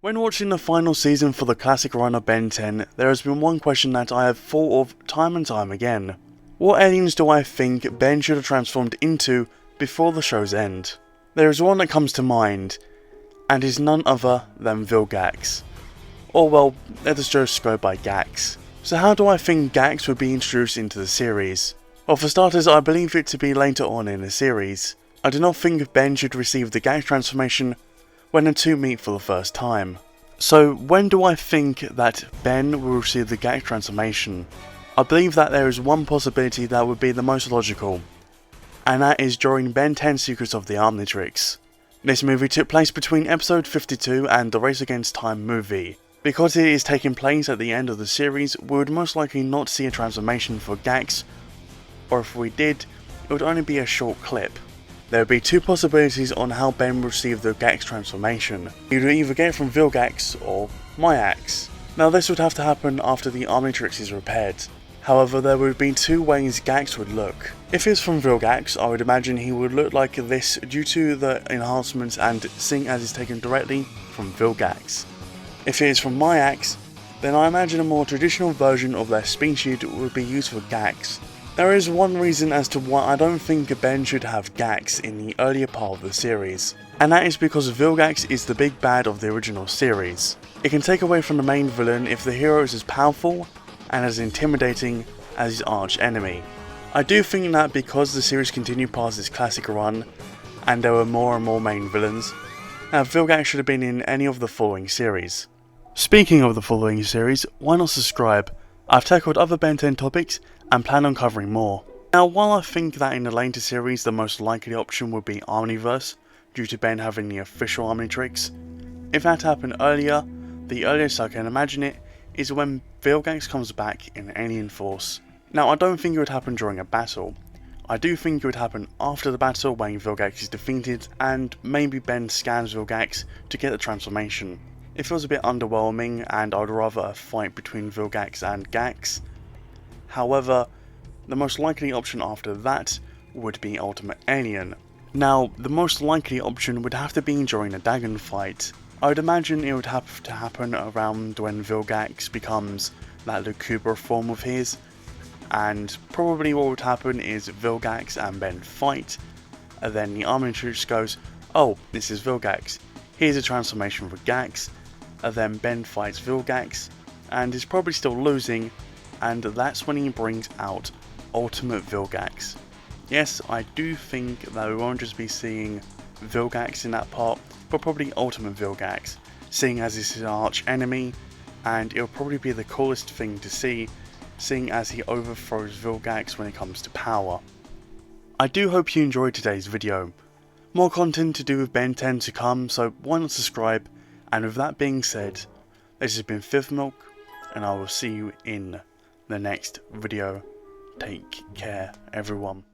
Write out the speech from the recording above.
When watching the final season for the classic run of Ben 10, there has been one question that I have thought of time and time again. What aliens do I think Ben should have transformed into before the show's end? There is one that comes to mind, and is none other than Vilgax. Or well, let us just go by Gax. So how do I think Gax would be introduced into the series? Well, for starters, I believe it to be later on in the series. I do not think Ben should receive the Gax transformation when the two meet for the first time. So when do I think that Ben will receive the Gax transformation? I believe that there is one possibility that would be the most logical, and that is during Ben 10 Secrets of the Omnitrix. This movie took place between episode 52 and the Race Against Time movie. Because it is taking place at the end of the series, we would most likely not see a transformation for Gax, or if we did, it would only be a short clip. There would be two possibilities on how Ben would receive the Gax transformation. He would either get it from Vilgax or 𝕋𝕚𝕤𝕒𝕒. Now this would have to happen after the Omnitrix is repaired. However, there would be two ways Gax would look. If it's from Vilgax, I would imagine he would look like this due to the enhancements and seeing as it's taken directly from Vilgax. If it is from 𝕋𝕚𝕒𝕒, then I imagine a more traditional version of their species would be used for Gax. There is one reason as to why I don't think Ben should have Gax in the earlier part of the series, and that is because Vilgax is the big bad of the original series. It can take away from the main villain if the hero is as powerful and as intimidating as his arch enemy. I do think that because the series continued past its classic run, and there were more and more main villains, that Vilgax should have been in any of the following series. Speaking of the following series, why not subscribe? I've tackled other Ben 10 topics and plan on covering more. Now, while I think that in the later series the most likely option would be Omniverse, due to Ben having the official Omnitrix, if that happened earlier, the earliest I can imagine it is when Vilgax comes back in Alien Force. Now, I don't think it would happen during a battle. I do think it would happen after the battle when Vilgax is defeated and maybe Ben scans Vilgax to get the transformation. It feels a bit underwhelming and I'd rather a fight between Vilgax and Gax. However, the most likely option after that would be Ultimate Alien. Now, the most likely option would have to be during the Dagon fight. I would imagine it would have to happen around when Vilgax becomes that Lucuber form of his, and probably what would happen is Vilgax and Ben fight, and then the Omnitrix goes, oh, this is Vilgax, here's a transformation for Gax, and then Ben fights Vilgax, and is probably still losing, and that's when he brings out Ultimate Vilgax. Yes, I do think that we won't just be seeing Vilgax in that part, but probably Ultimate Vilgax, seeing as it's his arch enemy, and it'll probably be the coolest thing to see, seeing as he overthrows Vilgax when it comes to power. I do hope you enjoyed today's video. More content to do with Ben 10 to come, so why not subscribe, and with that being said, this has been Fifth Milk, and I will see you in the next video. Take care, everyone.